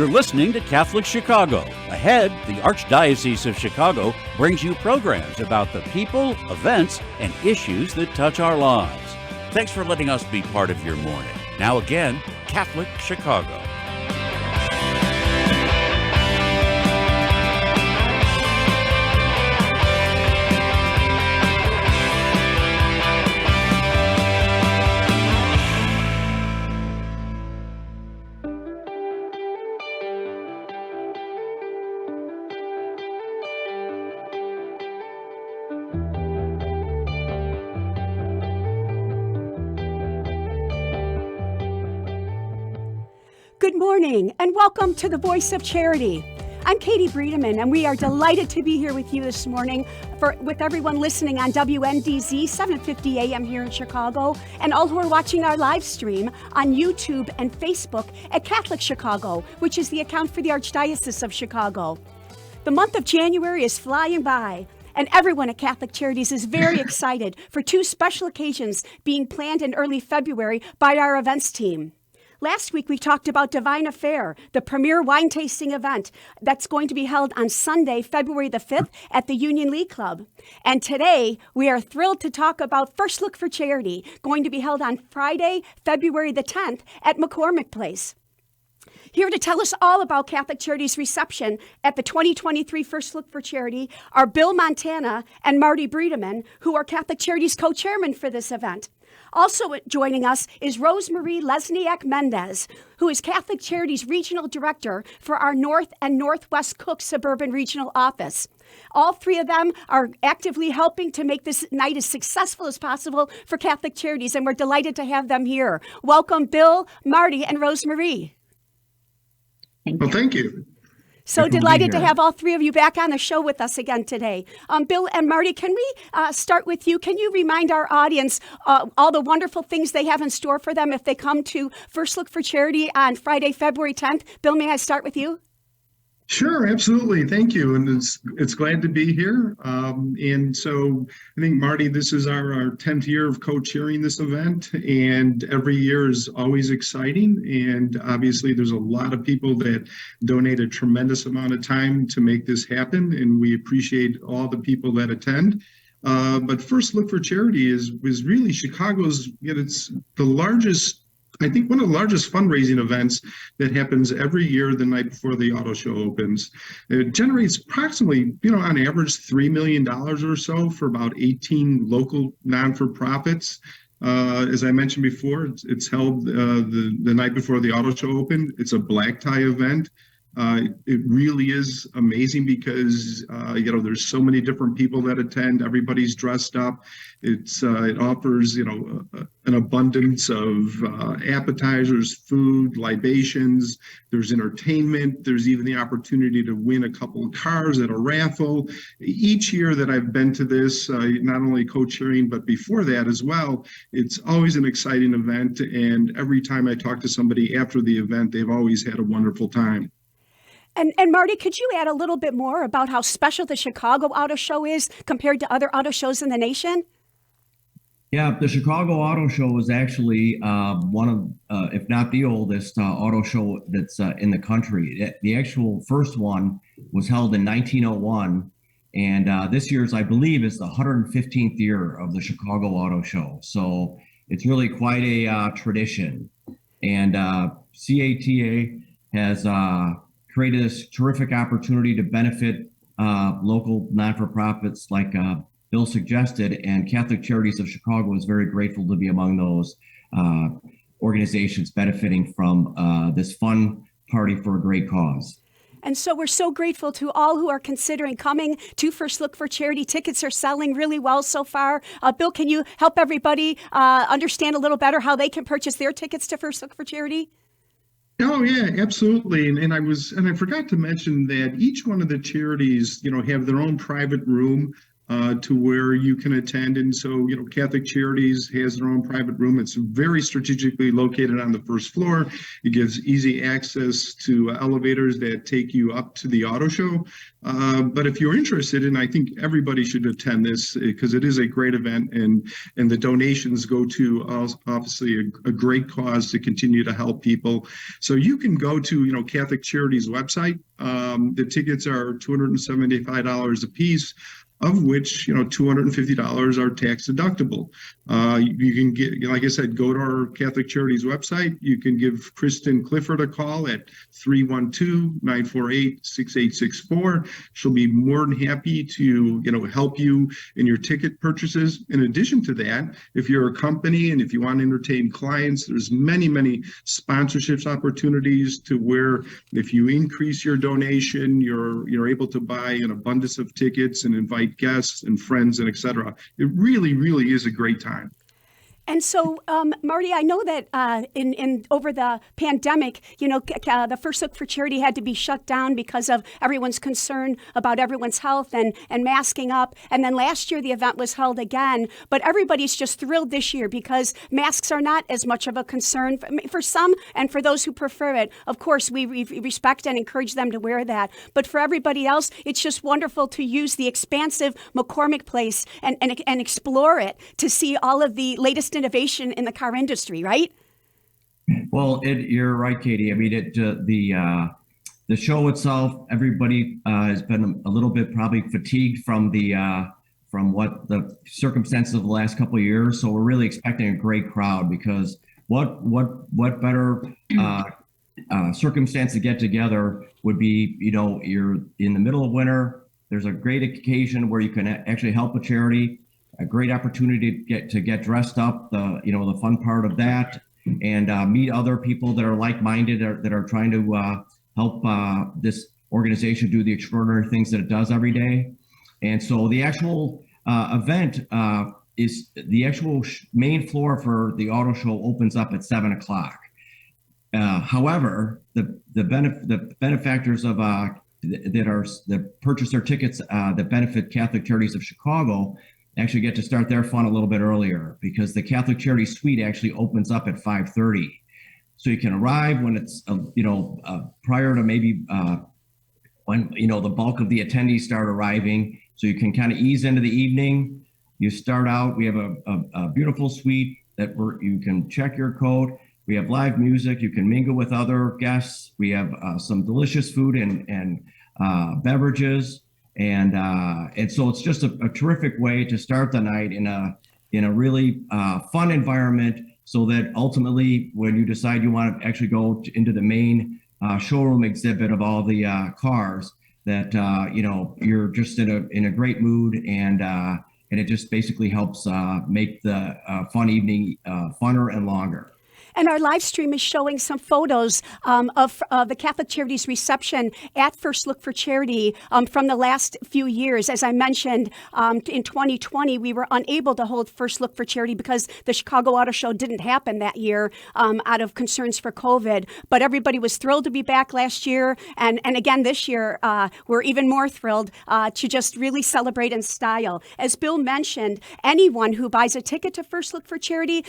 You're listening to Catholic Chicago. Ahead, the Archdiocese of Chicago brings you programs about the people, events, and issues that touch our lives. Thanks for letting us be part of your morning. Now again, Catholic Chicago. Good morning and welcome to the Voice of Charity. I'm Katie Bredemann and we are delighted to be here with you this morning with everyone listening on WNDZ 750 AM here in Chicago and all who are watching our live stream on YouTube and Facebook at Catholic Chicago, which is the account for the Archdiocese of Chicago. The month of January is flying by. And everyone at Catholic Charities is very excited for two special occasions being planned in early February by our events team. Last week, we talked about Divine Affair, the premier wine tasting event that's going to be held on Sunday, February the 5th at the Union League Club. And today, we are thrilled to talk about First Look for Charity, going to be held on Friday, February the 10th at McCormick Place. Here to tell us all about Catholic Charities' reception at the 2023 First Look for Charity are Bill Montana and Marty Bredemann, who are Catholic Charities co-chairmen for this event. Also joining us is Marie Lesniak-Mendez, who is Catholic Charities Regional Director for our North and Northwest Cook Suburban Regional Office. All three of them are actively helping to make this night as successful as possible for Catholic Charities, and we're delighted to have them here. Welcome, Bill, Marty, and Rosemarie. Well, thank you. So delighted to have all three of you back on the show with us again today. Bill and Marty, can we start with you? Can you remind our audience all the wonderful things they have in store for them if they come to First Look for Charity on Friday, February 10th? Bill, may I start with you? Sure, absolutely. Thank you. And it's glad to be here. And so I think, Marty, this is our 10th year of co-chairing this event, and every year is always exciting. And obviously, there's a lot of people that donate a tremendous amount of time to make this happen, and we appreciate all the people that attend. But First Look for Charity is really Chicago's, it's the largest, I think one of the largest fundraising events that happens every year the night before the auto show opens. It generates approximately, on average, $3 million or so for about 18 local non-for-profits. As I mentioned before, it's held the night before the auto show opened. It's a black tie event. It really is amazing because, there's so many different people that attend. Everybody's dressed up. It offers, an abundance of appetizers, food, libations. There's entertainment. There's even the opportunity to win a couple of cars at a raffle. Each year that I've been to this, not only co-chairing, but before that as well, it's always an exciting event. And every time I talk to somebody after the event, they've always had a wonderful time. And Marty, could you add a little bit more about how special the Chicago Auto Show is compared to other auto shows in the nation? Yeah, the Chicago Auto Show is actually one of, if not the oldest auto show that's in the country. The actual first one was held in 1901, and this year's, I believe, is the 115th year of the Chicago Auto Show. So it's really quite a tradition. And CATA has created this terrific opportunity to benefit local non-for-profits like Bill suggested, and Catholic Charities of Chicago is very grateful to be among those organizations benefiting from this fun party for a great cause. And so we're so grateful to all who are considering coming to First Look for Charity. Tickets are selling really well so far. Bill, can you help everybody understand a little better how they can purchase their tickets to First Look for Charity? Oh yeah, absolutely. And I forgot to mention that each one of the charities, have their own private room to where you can attend. And so, Catholic Charities has their own private room. It's very strategically located on the first floor. It gives easy access to elevators that take you up to the auto show. But if you're interested, and I think everybody should attend this because it is a great event, and the donations go to obviously a great cause to continue to help people. So you can go to, Catholic Charities website. The tickets are $275 a piece, of which, $250 are tax deductible. You can get, like I said, go to our Catholic Charities website. You can give Kristen Clifford a call at 312-948-6864. She'll be more than happy to, help you in your ticket purchases. In addition to that, if you're a company and if you want to entertain clients, there's many, many sponsorships opportunities to where if you increase your donation, you're able to buy an abundance of tickets and invite guests and friends and et cetera. It really, really is a great time. And so, Marty, I know that in over the pandemic, the First Look for Charity had to be shut down because of everyone's concern about everyone's health and masking up. And then last year the event was held again. But everybody's just thrilled this year because masks are not as much of a concern for some, and for those who prefer it. Of course, we respect and encourage them to wear that. But for everybody else, it's just wonderful to use the expansive McCormick Place and explore it to see all of the latest innovation in the car industry, right? Well, you're right, Katie. I mean, the show itself, everybody has been a little bit probably fatigued from what the circumstances of the last couple of years. So we're really expecting a great crowd because what better circumstance to get together would be, you're in the middle of winter. There's a great occasion where you can actually help a charity. A great opportunity to get dressed up, the fun part of that, and meet other people that are like-minded that are trying to help this organization do the extraordinary things that it does every day. And so the actual event is the actual main floor for the auto show opens up at 7:00. However, the benefactors of that purchase their tickets that benefit Catholic Charities of Chicago actually get to start their fun a little bit earlier because the Catholic Charities Suite actually opens up at 5:30. So you can arrive when it's, prior to maybe when, the bulk of the attendees start arriving. So you can kind of ease into the evening. You start out, we have a beautiful suite you can check your coat. We have live music. You can mingle with other guests. We have some delicious food and beverages. And so it's just a terrific way to start the night in a really fun environment so that ultimately when you decide you want to actually go into the main showroom exhibit of all the cars that, you're just in a great mood and it just basically helps make the fun evening funner and longer. And our live stream is showing some photos of the Catholic Charities reception at First Look for Charity from the last few years. As I mentioned, in 2020, we were unable to hold First Look for Charity because the Chicago Auto Show didn't happen that year out of concerns for COVID. But everybody was thrilled to be back last year. And again, this year, we're even more thrilled to just really celebrate in style. As Bill mentioned, anyone who buys a ticket to First Look for Charity,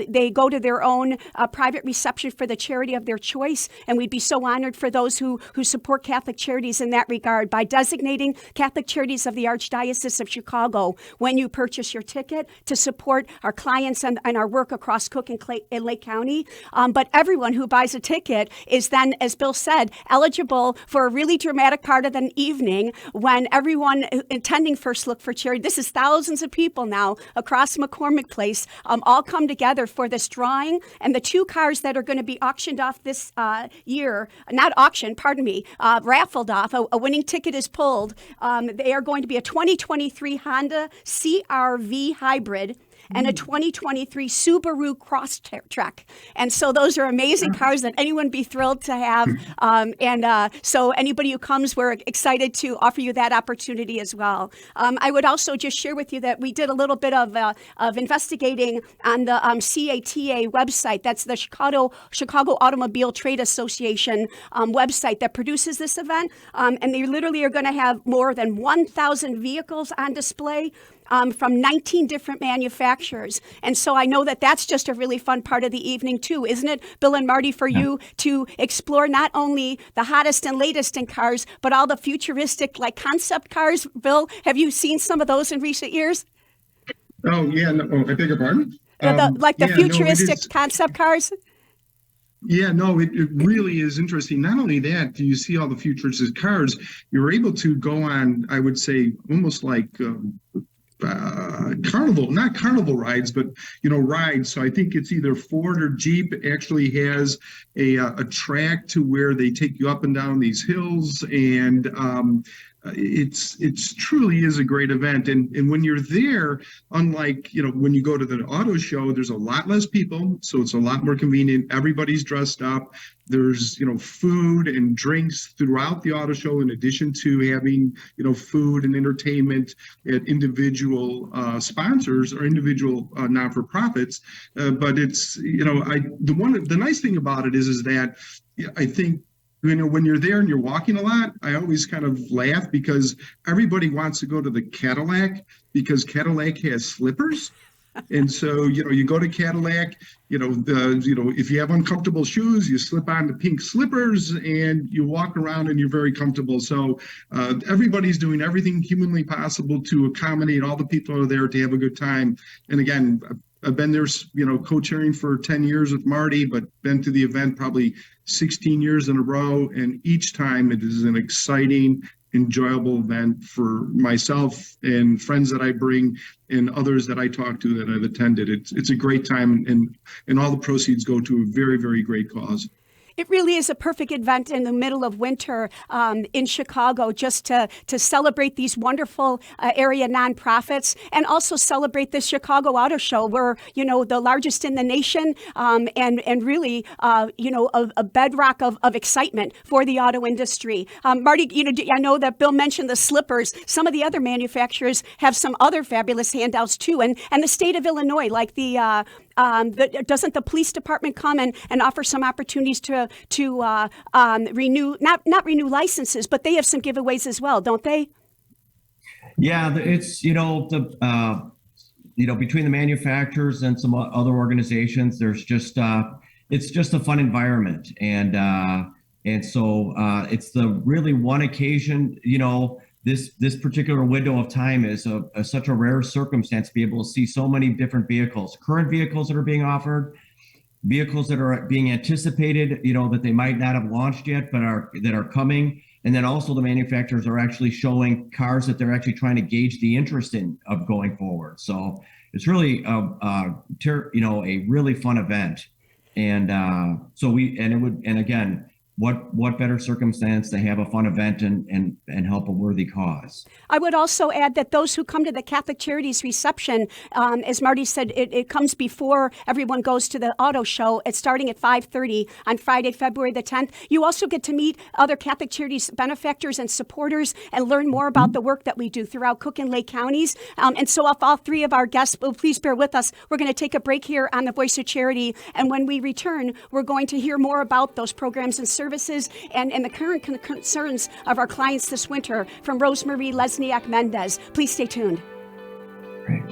they go to their own private reception for the charity of their choice. And we'd be so honored for those who support Catholic Charities in that regard by designating Catholic Charities of the Archdiocese of Chicago when you purchase your ticket to support our clients and our work across Cook and Lake County. But everyone who buys a ticket is then, as Bill said, eligible for a really dramatic part of the evening when everyone attending First Look for Charity, this is thousands of people now across McCormick Place, all come together for this drawing. And the two cars that are going to be auctioned off this year, not auctioned, pardon me, raffled off, a winning ticket is pulled. They are going to be a 2023 Honda CR-V hybrid and a 2023 Subaru Crosstrek. And so those are amazing cars that anyone would be thrilled to have. So anybody who comes, we're excited to offer you that opportunity as well. I would also just share with you that we did a little bit of investigating on the CATA website. That's the Chicago Automobile Trade Association website that produces this event. And they literally are going to have more than 1,000 vehicles on display from 19 different manufacturers. And so I know that that's just a really fun part of the evening too, isn't it, Bill and Marty, for you to explore not only the hottest and latest in cars, but all the futuristic like concept cars. Bill, have you seen some of those in recent years? Oh, yeah. No, I beg your pardon? The futuristic concept cars? Yeah, no, it really is interesting. Not only that, do you see all the futuristic cars, you're able to go on, I would say, almost like not carnival rides, but rides. So I think it's either Ford or Jeep actually has a track to where they take you up and down these hills, and it's truly is a great event. And when you're there, unlike when you go to the auto show, there's a lot less people, so it's a lot more convenient. Everybody's dressed up. There's food and drinks throughout the auto show, in addition to having food and entertainment at individual sponsors or individual non-for-profits. But it's the nice thing about it is that I think when you're there and you're walking a lot, I always kind of laugh because everybody wants to go to the Cadillac because Cadillac has slippers. And so, you go to Cadillac, if you have uncomfortable shoes, you slip on the pink slippers and you walk around and you're very comfortable. So everybody's doing everything humanly possible to accommodate all the people who are there to have a good time. And again, I've been there, co-chairing for 10 years with Marty, but been to the event probably 16 years in a row. And each time it is an exciting, enjoyable event for myself and friends that I bring and others that I talk to that I've attended. It's a great time, and all the proceeds go to a very, very great cause. It really is a perfect event in the middle of winter in Chicago, just to celebrate these wonderful area nonprofits and also celebrate the Chicago Auto Show. We're, the largest in the nation and really, a bedrock of excitement for the auto industry. Marty, I know that Bill mentioned the slippers. Some of the other manufacturers have some other fabulous handouts too. And the state of Illinois, like doesn't the police department come and offer some opportunities to renew, not renew licenses, but they have some giveaways as well, don't they? Yeah, it's between the manufacturers and some other organizations, there's just it's just a fun environment, and so it's the really one occasion. This particular window of time is such a rare circumstance to be able to see so many different vehicles, current vehicles that are being offered, vehicles that are being anticipated, that they might not have launched yet, but that are coming. And then also the manufacturers are actually showing cars that they're actually trying to gauge the interest in of going forward. So it's really a really fun event. And again, what better circumstance to have a fun event and help a worthy cause. I would also add that those who come to the Catholic Charities reception, as Marty said, it comes before everyone goes to the auto show. It's starting at 5:30 on Friday, February the 10th. You also get to meet other Catholic Charities benefactors and supporters and learn more about the work that we do throughout Cook and Lake counties. And so if all three of our guests will please bear with us, we're going to take a break here on the Voice of Charity. And when we return, we're going to hear more about those programs and services and the current concerns of our clients this winter from Marie Lesniak-Mendez. Please stay tuned. Great.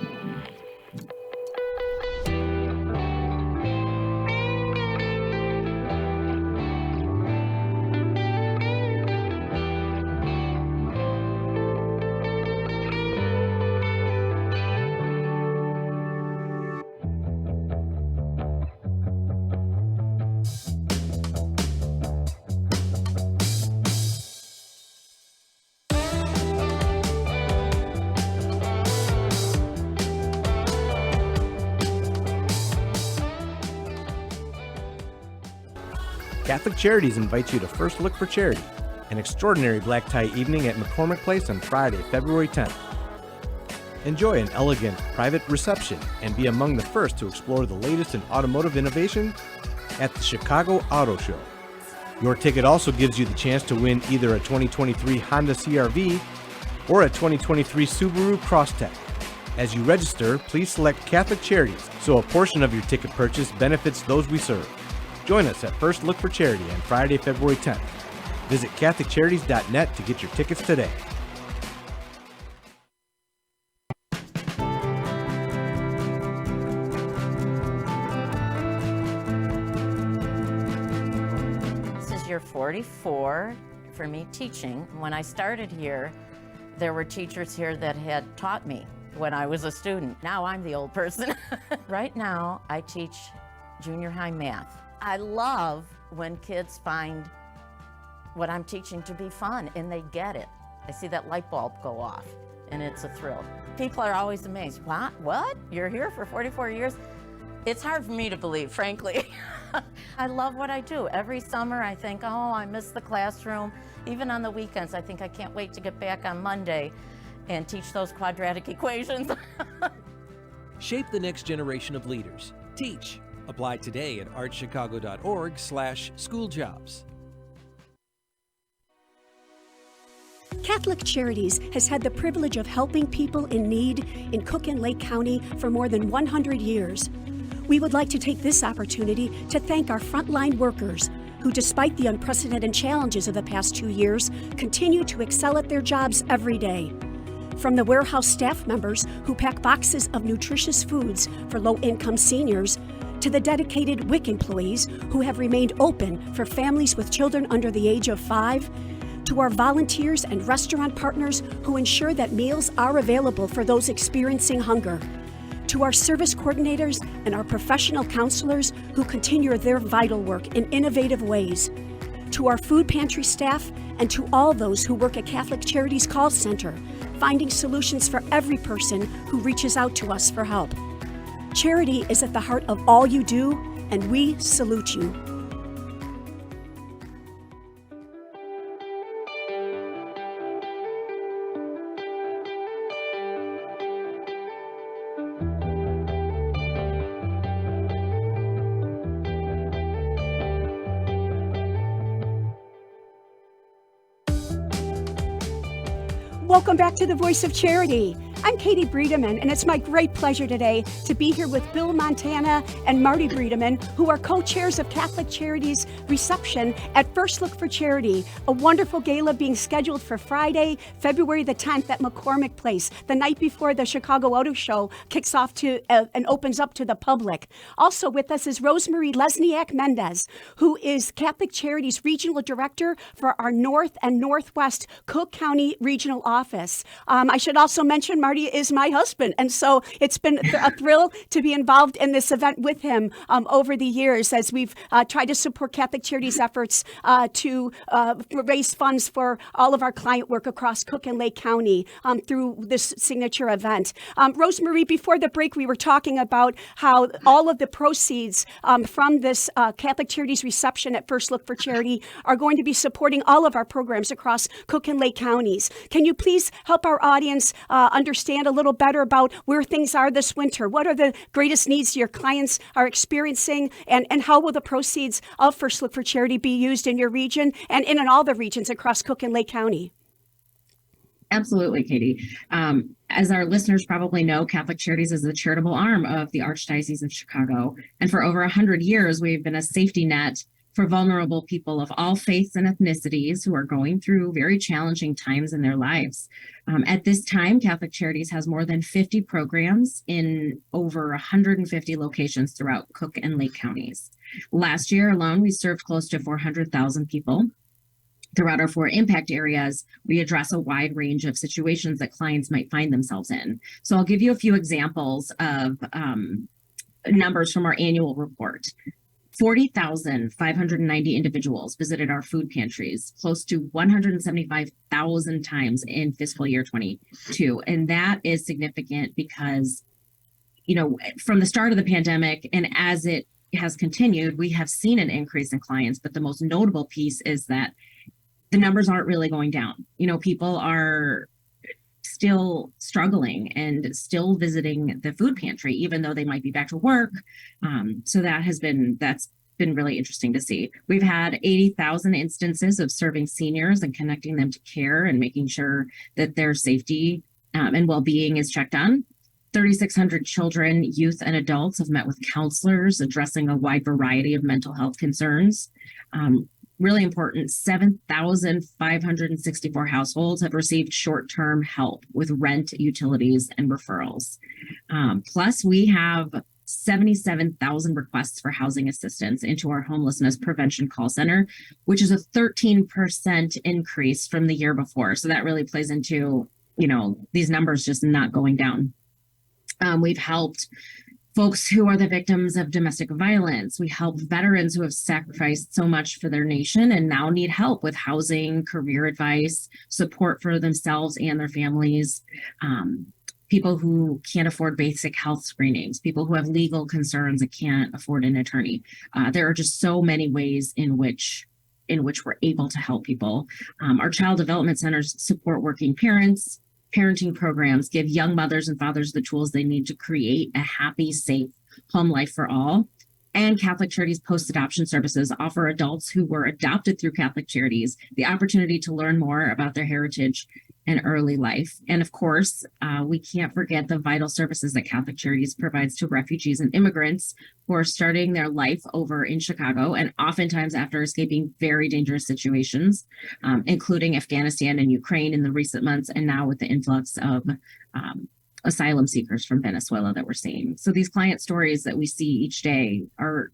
Catholic Charities invites you to First Look for Charity, an extraordinary black tie evening at McCormick Place on Friday, February 10th. Enjoy an elegant, private reception and be among the first to explore the latest in automotive innovation at the Chicago Auto Show. Your ticket also gives you the chance to win either a 2023 Honda CR-V or a 2023 Subaru Crosstrek. As you register, please select Catholic Charities so a portion of your ticket purchase benefits those we serve. Join us at First Look for Charity on Friday, February 10th. Visit CatholicCharities.net to get your tickets today. This is year 44 for me teaching. When I started here, there were teachers here that had taught me when I was a student. Now I'm the old person. Right now, I teach junior high math. I love when kids find what I'm teaching to be fun and they get it. I see that light bulb go off and it's a thrill. People are always amazed. What? You're here for 44 years? It's hard for me to believe, frankly. I love what I do. Every summer I think, oh, I miss the classroom. Even on the weekends, I think I can't wait to get back on Monday and teach those quadratic equations. Shape the next generation of leaders. Teach. Apply today at archchicago.org/schooljobs. Catholic Charities has had the privilege of helping people in need in Cook and Lake County for more than 100 years. We would like to take this opportunity to thank our frontline workers who, despite the unprecedented challenges of the past 2 years, continue to excel at their jobs every day. From the warehouse staff members who pack boxes of nutritious foods for low-income seniors, to the dedicated WIC employees who have remained open for families with children under the age of 5, to our volunteers and restaurant partners who ensure that meals are available for those experiencing hunger, to our service coordinators and our professional counselors who continue their vital work in innovative ways, to our food pantry staff, and to all those who work at Catholic Charities Call Center, finding solutions for every person who reaches out to us for help. Charity is at the heart of all you do, and we salute you. Welcome back to the Voice of Charity. I'm Katie Bredemann, and it's my great pleasure today to be here with Bill Montana and Marty Bredemann, who are co-chairs of Catholic Charities Reception at First Look for Charity, a wonderful gala being scheduled for Friday, February the 10th at McCormick Place, the night before the Chicago Auto Show kicks off and opens up to the public. Also with us is Marie Lesniak-Mendez, who is Catholic Charities Regional Director for our North and Northwest Cook County Regional Office. I should also mention Marty is my husband, and so it's been a thrill to be involved in this event with him over the years as we've tried to support Catholic Charities' efforts to raise funds for all of our client work across Cook and Lake County through this signature event. Rosemarie, before the break, we were talking about how all of the proceeds from this Catholic Charities Reception at First Look for Charity are going to be supporting all of our programs across Cook and Lake counties. Can you please help our audience understand a little better about where things are this winter? What are the greatest needs your clients are experiencing, and how will the proceeds of First Look for Charity be used in your region and in all the regions across Cook and Lake County? Absolutely, Katie. As our listeners probably know, Catholic Charities is the charitable arm of the Archdiocese of Chicago. And for over 100 years, we've been a safety net for vulnerable people of all faiths and ethnicities who are going through very challenging times in their lives. At this time, Catholic Charities has more than 50 programs in over 150 locations throughout Cook and Lake counties. Last year alone, we served close to 400,000 people. Throughout our 4 impact areas, we address a wide range of situations that clients might find themselves in. So I'll give you a few examples of numbers from our annual report. 40,590 individuals visited our food pantries, close to 175,000 times in fiscal year 22. And that is significant because, from the start of the pandemic and as it has continued, we have seen an increase in clients. But the most notable piece is that the numbers aren't really going down. People are still struggling and still visiting the food pantry, even though they might be back to work. So that's been really interesting to see. We've had 80,000 instances of serving seniors and connecting them to care and making sure that their safety and well-being is checked on. 3,600 children, youth, and adults have met with counselors addressing a wide variety of mental health concerns. Really important, 7,564 households have received short-term help with rent, utilities, and referrals. Plus, we have 77,000 requests for housing assistance into our homelessness prevention call center, which is a 13% increase from the year before. So that really plays into, these numbers just not going down. We've helped folks who are the victims of domestic violence. We help veterans who have sacrificed so much for their nation and now need help with housing, career advice, support for themselves and their families. People who can't afford basic health screenings, people who have legal concerns and can't afford an attorney. There are just so many ways in which we're able to help people. Our child development centers support working parents. Parenting programs give young mothers and fathers the tools they need to create a happy, safe home life for all. And Catholic Charities post-adoption services offer adults who were adopted through Catholic Charities the opportunity to learn more about their heritage and early life. And of course, we can't forget the vital services that Catholic Charities provides to refugees and immigrants who are starting their life over in Chicago, and oftentimes after escaping very dangerous situations, including Afghanistan and Ukraine in the recent months, and now with the influx of asylum seekers from Venezuela that we're seeing. So these client stories that we see each day are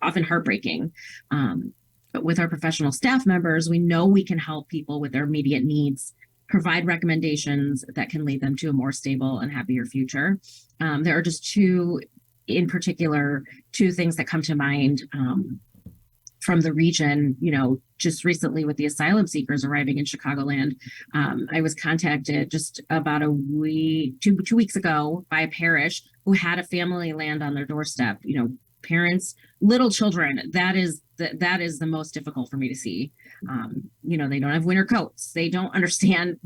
often heartbreaking. But with our professional staff members, we know we can help people with their immediate needs, provide recommendations that can lead them to a more stable and happier future. There are just two things that come to mind from the region, just recently with the asylum seekers arriving in Chicagoland. I was contacted just about two weeks ago by a parish who had a family land on their doorstep, parents, little children. That is the most difficult for me to see. They don't have winter coats. They don't understand.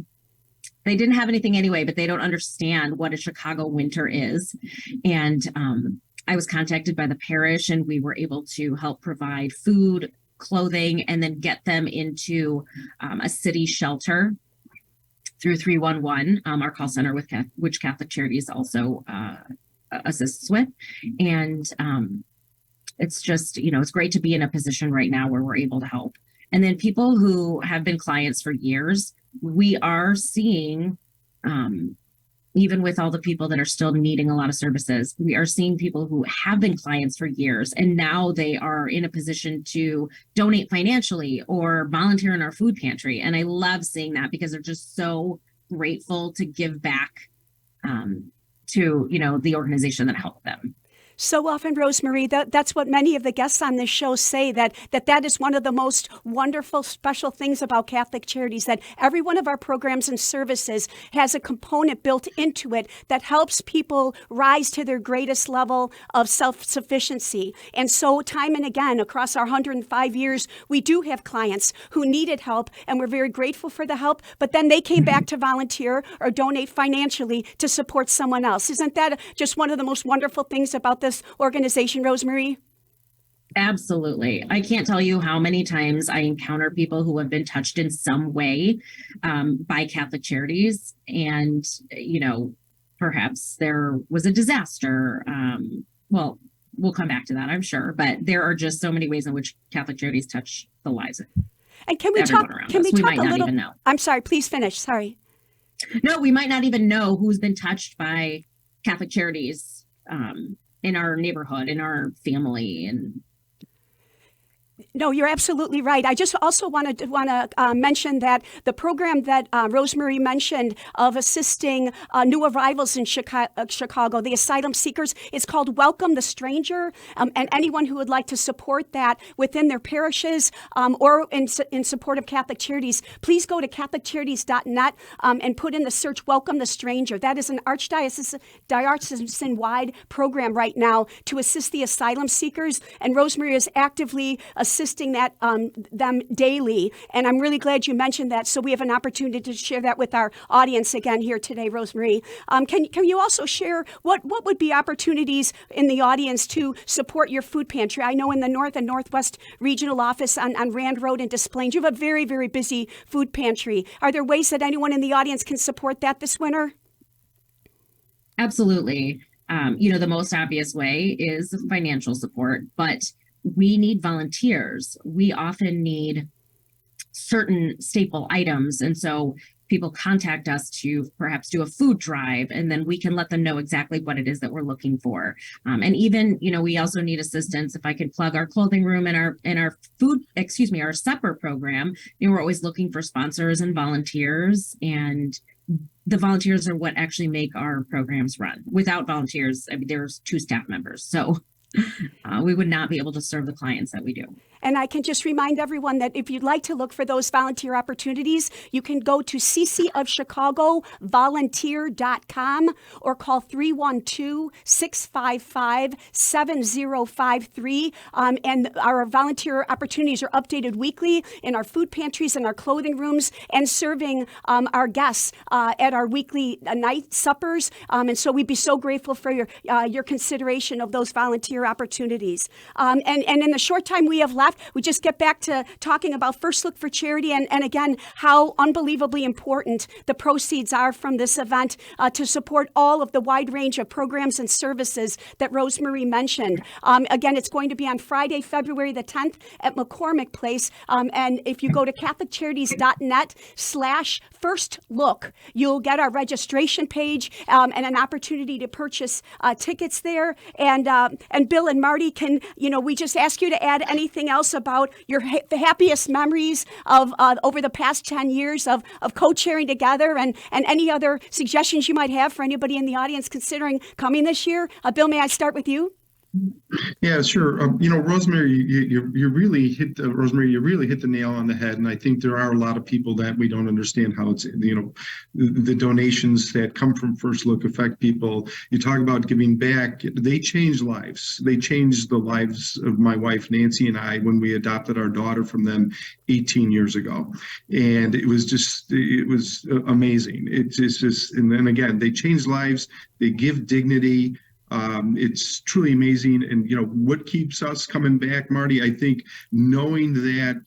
They didn't have anything anyway, but they don't understand what a Chicago winter is. And I was contacted by the parish, and we were able to help provide food, clothing, and then get them into a city shelter through 311, our call center, which Catholic Charities also assists with. And it's just, it's great to be in a position right now where we're able to help. And then people who have been clients for years, we are seeing, even with all the people that are still needing a lot of services, we are seeing people who have been clients for years, and now they are in a position to donate financially or volunteer in our food pantry. And I love seeing that because they're just so grateful to give back to, the organization that helped them. So often, Rosemary, that's what many of the guests on this show say, that is one of the most wonderful, special things about Catholic Charities, that every one of our programs and services has a component built into it that helps people rise to their greatest level of self-sufficiency. And so time and again, across our 105 years, we do have clients who needed help, and we're very grateful for the help, but then they came back to volunteer or donate financially to support someone else. Isn't that just one of the most wonderful things about this organization, Rosemary? Absolutely. I can't tell you how many times I encounter people who have been touched in some way by Catholic Charities. And, perhaps there was a disaster. Well, we'll come back to that, I'm sure. But there are just so many ways in which Catholic Charities touch the lives of and can we talk? Can we talk might a not little? Even know. I'm sorry. Please finish. Sorry. No, we might not even know who's been touched by Catholic Charities in our neighborhood, in our family. And no, you're absolutely right. I just also want to mention that the program that Rosemary mentioned of assisting new arrivals in Chicago, the asylum seekers, is called Welcome the Stranger. And anyone who would like to support that within their parishes or in support of Catholic Charities, please go to CatholicCharities.net and put in the search Welcome the Stranger. That is an diocesan-wide program right now to assist the asylum seekers. And Rosemary is actively assisting assisting them daily. And I'm really glad you mentioned that. So we have an opportunity to share that with our audience again here today, Rosemarie. Can you also share what would be opportunities in the audience to support your food pantry? I know in the North and Northwest Regional Office on Rand Road in Des Plaines, you have a very, very busy food pantry. Are there ways that anyone in the audience can support that this winter? Absolutely. The most obvious way is financial support, but we need volunteers. We often need certain staple items. And so people contact us to perhaps do a food drive, and then we can let them know exactly what it is that we're looking for. And even, we also need assistance. If I could plug our clothing room and our supper program, we're always looking for sponsors and volunteers, and the volunteers are what actually make our programs run. Without volunteers, there's 2 staff members. So we would not be able to serve the clients that we do. And I can just remind everyone that if you'd like to look for those volunteer opportunities, you can go to ccofchicagovolunteer.com or call 312-655-7053. And our volunteer opportunities are updated weekly in our food pantries and our clothing rooms, and serving our guests at our weekly night suppers. And so we'd be so grateful for your consideration of those volunteer opportunities. And in the short time we have left, we just get back to talking about First Look for Charity, and again, how unbelievably important the proceeds are from this event to support all of the wide range of programs and services that Rosemarie mentioned. Again, it's going to be on Friday, February the 10th at McCormick Place. And if you go to CatholicCharities.net/firstlook, you'll get our registration page and an opportunity to purchase tickets there. And Bill and Marty, we just ask you to add anything else about your happiest memories of over the past 10 years of co-chairing together, and any other suggestions you might have for anybody in the audience considering coming this year. Bill, may I start with you? Yeah, sure. Rosemary, you really hit the nail on the head, and I think there are a lot of people that we don't understand how it's the donations that come from First Look affect people. You talk about giving back; they change lives. They changed the lives of my wife Nancy and I when we adopted our daughter from them 18 years ago, and it was amazing. It's just, and then again, they change lives. They give dignity. It's truly amazing. And, what keeps us coming back, Marty, I think knowing that,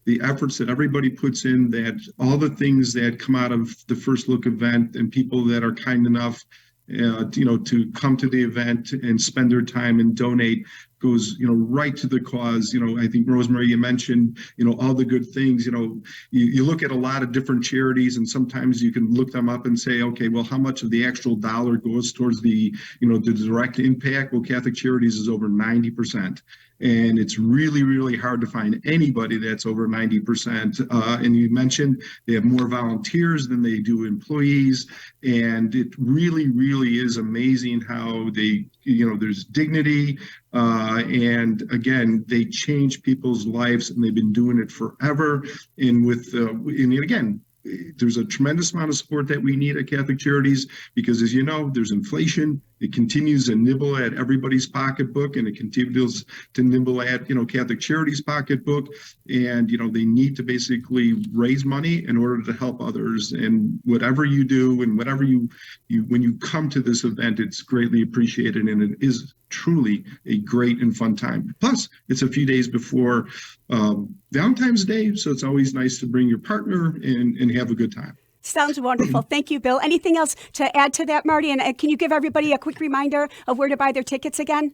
the efforts that everybody puts in, that all the things that come out of the First Look event, and people that are kind enough, to come to the event and spend their time and donate, goes, right to the cause. I think, Rosemary, you mentioned, all the good things. You look at a lot of different charities, and sometimes you can look them up and say, okay, well, how much of the actual dollar goes towards the direct impact? Well, Catholic Charities is over 90%. And it's really, really hard to find anybody that's over 90%. And you mentioned they have more volunteers than they do employees. And it really, really is amazing how they, there's dignity. And again, they change people's lives, and they've been doing it forever. And and again, there's a tremendous amount of support that we need at Catholic Charities, because, as you know, there's inflation. It continues to nibble at everybody's pocketbook, and it continues to nibble at, Catholic Charities' pocketbook. And, they need to basically raise money in order to help others. And whatever you do, and whatever when you come to this event, it's greatly appreciated, and it is truly a great and fun time. Plus, it's a few days before Valentine's Day, so it's always nice to bring your partner and have a good time. Sounds wonderful. Thank you, Bill. Anything else to add to that, Marty? And can you give everybody a quick reminder of where to buy their tickets again?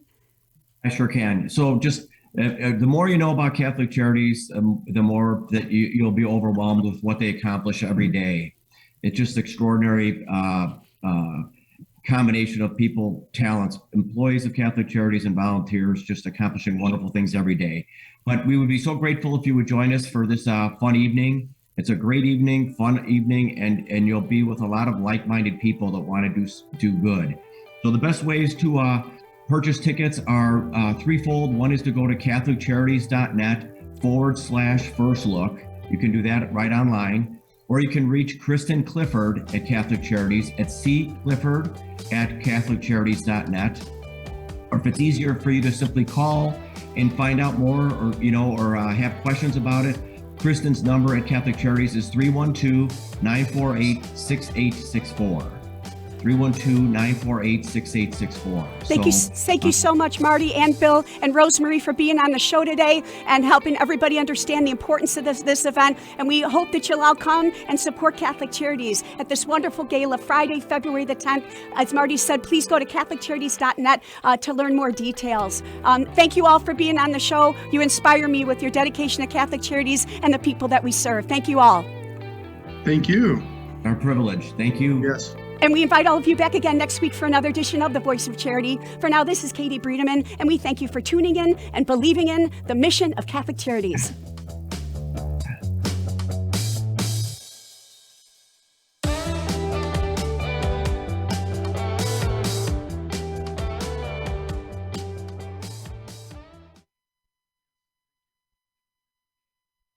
I sure can. So just the more you know about Catholic Charities, the more that you'll be overwhelmed with what they accomplish every day. It's just extraordinary combination of people, talents, employees of Catholic Charities and volunteers, just accomplishing wonderful things every day. But we would be so grateful if you would join us for this fun evening. It's a great evening, fun evening, and you'll be with a lot of like-minded people that want to do good. So the best ways to purchase tickets are threefold. One is to go to CatholicCharities.net/firstlook. You can do that right online. Or you can reach Kristen Clifford at Catholic Charities at cclifford@CatholicCharities.net. Or if it's easier for you to simply call and find out more, or have questions about it, Kristen's number at Catholic Charities is 312-948-6864. 312-948-6864. Thank you so much, Marty and Bill and Rosemary, for being on the show today and helping everybody understand the importance of this event. And we hope that you'll all come and support Catholic Charities at this wonderful gala Friday, February the 10th. As Marty said, please go to CatholicCharities.net to learn more details. Thank you all for being on the show. You inspire me with your dedication to Catholic Charities and the people that we serve. Thank you all. Thank you. Our privilege. Thank you. Yes. And we invite all of you back again next week for another edition of The Voice of Charity. For now, this is Katie Bredemann, and we thank you for tuning in and believing in the mission of Catholic Charities.